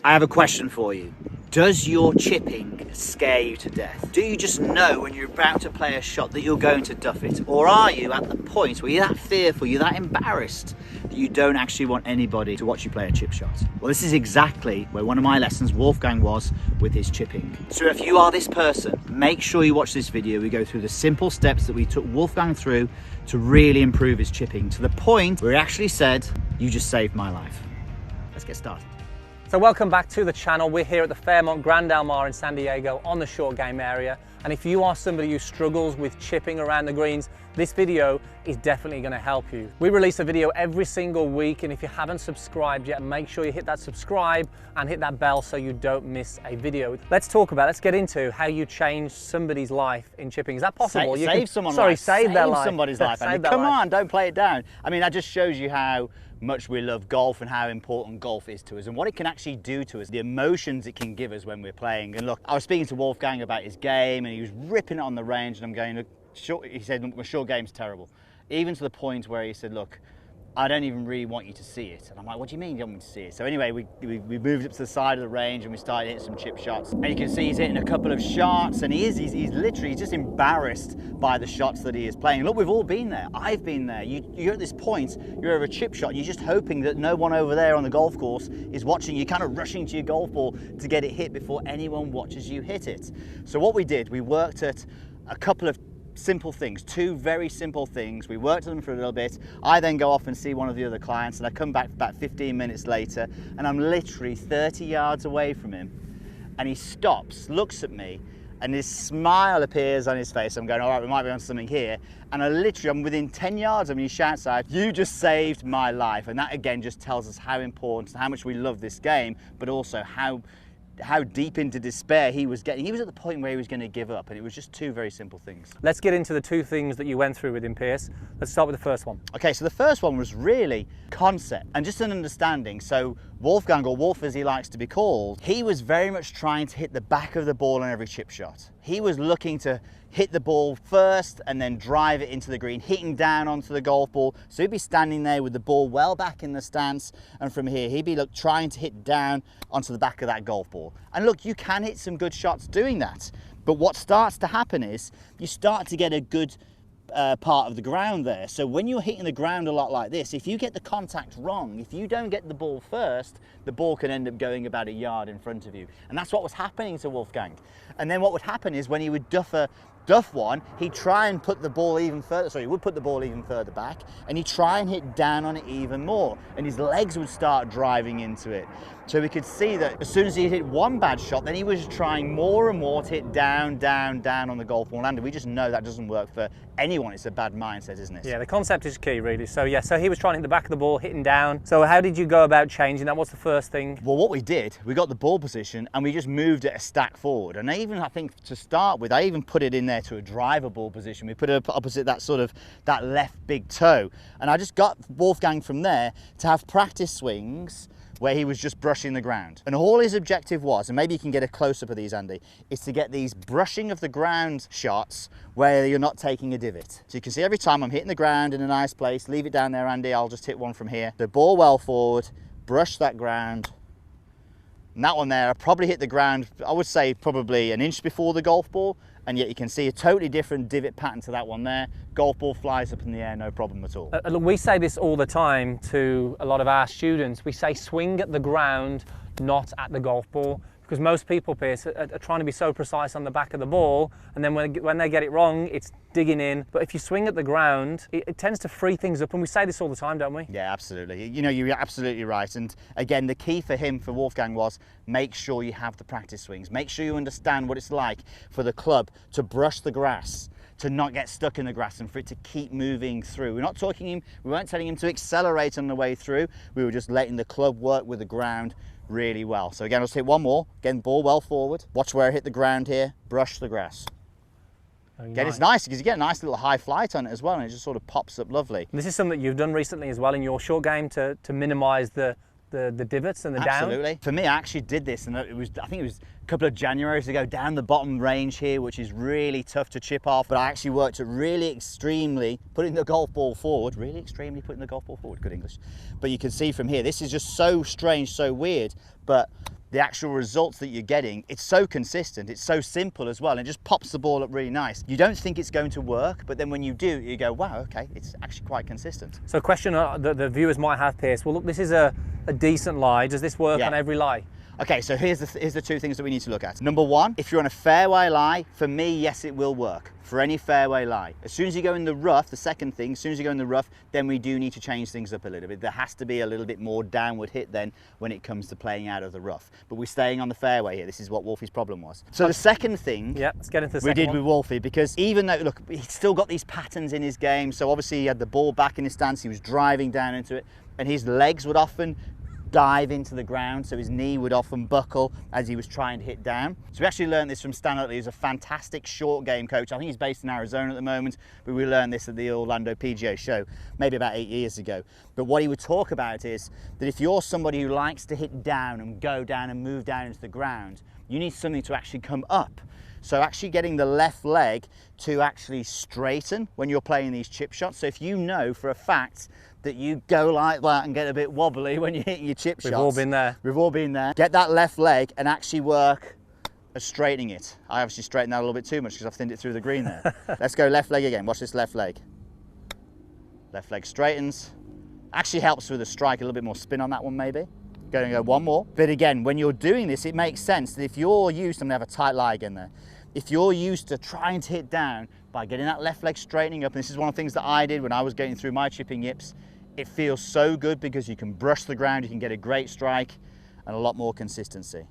I have a question for you. Does your chipping scare you to death? Do you just know when you're about to play a shot that you're going to duff it? Or are you at the point where you're that fearful, you're that embarrassed that you don't actually want anybody to watch you play a chip shot? Well, this is exactly where one of my lessons Wolfgang was with his chipping. So if you are this person, make sure you watch this video. We go through the simple steps that we took Wolfgang through to really improve his chipping to the point where he actually said, "You just saved my life." Let's get started. So welcome back to the channel. We're here at the Fairmont Grand Del Mar in San Diego on the short game area. And if you are somebody who struggles with chipping around the greens, this video is definitely going to help you. We release a video every single week, and if you haven't subscribed yet, make sure you hit that subscribe and hit that bell so you don't miss a video. Let's get into how you change somebody's life in chipping. Is that possible? Save somebody's life. Save somebody's life. Come on, don't play it down. I mean, that just shows you how much we love golf and how important golf is to us and what it can actually do to us, the emotions it can give us when we're playing. And look, I was speaking to Wolfgang about his game and he was ripping it on the range, and I'm going, look, he said, my short game's terrible. Even to the point where he said, look, I don't even really want you to see it. And I'm like, what do you mean you don't want me to see it? So anyway, we moved up to the side of the range and we started hitting some chip shots. And you can see he's hitting a couple of shots, and he's literally just embarrassed by the shots that he is playing. Look, we've all been there. I've been there. You're at this point, you're over a chip shot, and you're just hoping that no one over there on the golf course is watching you, kind of rushing to your golf ball to get it hit before anyone watches you hit it. So what we did, we worked at a couple of simple things, two very simple things. We worked on them for a little bit. I then go off and see one of the other clients, and I come back about 15 minutes later, and I'm literally 30 yards away from him, and he stops, looks at me, and his smile appears on his face. I'm going, all right, we might be on something here. And I'm within 10 yards of him, and he shouts out, "You just saved my life." And that again just tells us how important, how much we love this game, but also how deep into despair he was getting. He was at the point where he was going to give up, and it was just two very simple things. Let's get into the two things that you went through with him, Pierce. Let's start with the first one. Okay, so the first one was really concept and just an understanding. So Wolfgang, or Wolf as he likes to be called, he was very much trying to hit the back of the ball on every chip shot. He was looking to hit the ball first and then drive it into the green, hitting down onto the golf ball. So he'd be standing there with the ball well back in the stance, and from here he'd be trying to hit down onto the back of that golf ball. And look, you can hit some good shots doing that, but what starts to happen is you start to get a good part of the ground there. So when you're hitting the ground a lot like this, if you get the contact wrong, if you don't get the ball first, the ball can end up going about a yard in front of you. And that's what was happening to Wolfgang. And then what would happen is when he would duff one, he'd try and put the ball even further, sorry, he would put the ball even further back, and he'd try and hit down on it even more, and his legs would start driving into it. So we could see that as soon as he hit one bad shot, then he was trying more and more to hit down, down, down on the golf ball. And we just know that doesn't work for anyone. It's a bad mindset, isn't it? Yeah, the concept is key, really. So yeah, so he was trying to hit the back of the ball, hitting down. So how did you go about changing that? What's the first thing? Well, what we did, we got the ball position and we just moved it a stack forward. And I think to start with, I even put it in there to a driver ball position. We put it opposite that left big toe. And I just got Wolfgang from there to have practice swings where he was just brushing the ground. And all his objective was, and maybe you can get a close-up of these, Andy, is to get these brushing of the ground shots where you're not taking a divot. So you can see every time I'm hitting the ground in a nice place, leave it down there, Andy, I'll just hit one from here. The ball well forward, brush that ground. And that one there, I probably hit the ground, I would say probably an inch before the golf ball, and yet you can see a totally different divot pattern to that one there. Golf ball flies up in the air, no problem at all. Look, we say this all the time to a lot of our students. We say swing at the ground, not at the golf ball. Because most people, Pierce, are trying to be so precise on the back of the ball, and then when they get it wrong, it's digging in. But if you swing at the ground, it tends to free things up, and we say this all the time, don't we? Yeah, absolutely. You know, you're absolutely right. And again, the key for Wolfgang, was make sure you have the practice swings. Make sure you understand what it's like for the club to brush the grass, to not get stuck in the grass, and for it to keep moving through. We weren't telling him to accelerate on the way through. We were just letting the club work with the ground really well. So again, I'll just hit one more. Again, ball well forward. Watch where I hit the ground here. Brush the grass. Again, it's nice because you get a nice little high flight on it as well, and it just sort of pops up lovely. And this is something that you've done recently as well in your short game to minimise the divots and the down. Absolutely. For me, I actually did this, and I think it was a couple of Januaries ago, down the bottom range here, which is really tough to chip off. But I actually worked at really extremely putting the golf ball forward, good English. But you can see from here, this is just so strange, so weird. but the actual results that you're getting, it's so consistent, it's so simple as well, and it just pops the ball up really nice. You don't think it's going to work, but then when you do, you go, wow, okay, it's actually quite consistent. So a question that the viewers might have, Piers, well look, this is a decent lie. Does this work on every lie? Okay, so here's the two things that we need to look at. Number one, if you're on a fairway lie, for me, yes, it will work for any fairway lie. As soon as you go in the rough, the second thing, as soon as you go in the rough, then we do need to change things up a little bit. There has to be a little bit more downward hit then when it comes to playing out of the rough. But we're staying on the fairway here. This is what Wolfie's problem was. So the second thing let's get into the second one. with Wolfie, because even though, look, he's still got these patterns in his game. So obviously he had the ball back in his stance, he was driving down into it, and his legs would often dive into the ground, so his knee would often buckle as he was trying to hit down. So we actually learned this from Stan Utley, who's a fantastic short game coach. I think he's based in Arizona at the moment, but we learned this at the Orlando PGA show maybe about 8 years ago. But what he would talk about is that if you're somebody who likes to hit down and go down and move down into the ground, you need something to actually come up. So actually getting the left leg to actually straighten when you're playing these chip shots. So if you know for a fact that you go like that and get a bit wobbly when you hit your chip shots. We've all been there. We've all been there. Get that left leg and actually work at straightening it. I obviously straightened that a little bit too much because I've thinned it through the green there. Let's go left leg again. Watch this left leg. Left leg straightens. Actually helps with a strike, a little bit more spin on that one maybe. Going to go one more. But again, when you're doing this, it makes sense that if you're used, I'm going to have a tight lie again there. If you're used to trying to hit down by getting that left leg straightening up, and this is one of the things that I did when I was going through my chipping yips, it feels so good because you can brush the ground, you can get a great strike and a lot more consistency.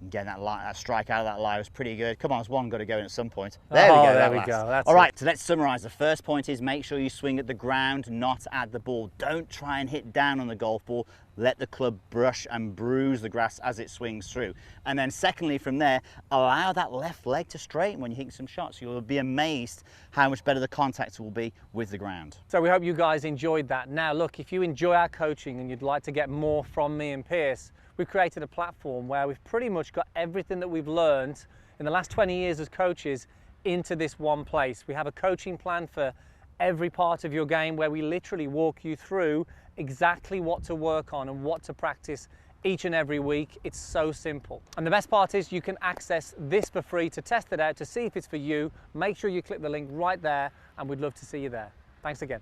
And getting that strike out of that lie was pretty good. Come on, there's one got to go in at some point. There we go. There we go. That's all right, so let's summarize. The first point is make sure you swing at the ground, not at the ball. Don't try and hit down on the golf ball. Let the club brush and bruise the grass as it swings through. And then secondly, from there, allow that left leg to straighten when you hit some shots. You'll be amazed how much better the contact will be with the ground. So we hope you guys enjoyed that. Now look, if you enjoy our coaching and you'd like to get more from me and Piers, we've created a platform where we've pretty much got everything that we've learned in the last 20 years as coaches into this one place. We have a coaching plan for every part of your game where we literally walk you through exactly what to work on and what to practice each and every week. It's so simple. And the best part is you can access this for free to test it out, to see if it's for you. Make sure you click the link right there, and we'd love to see you there. Thanks again.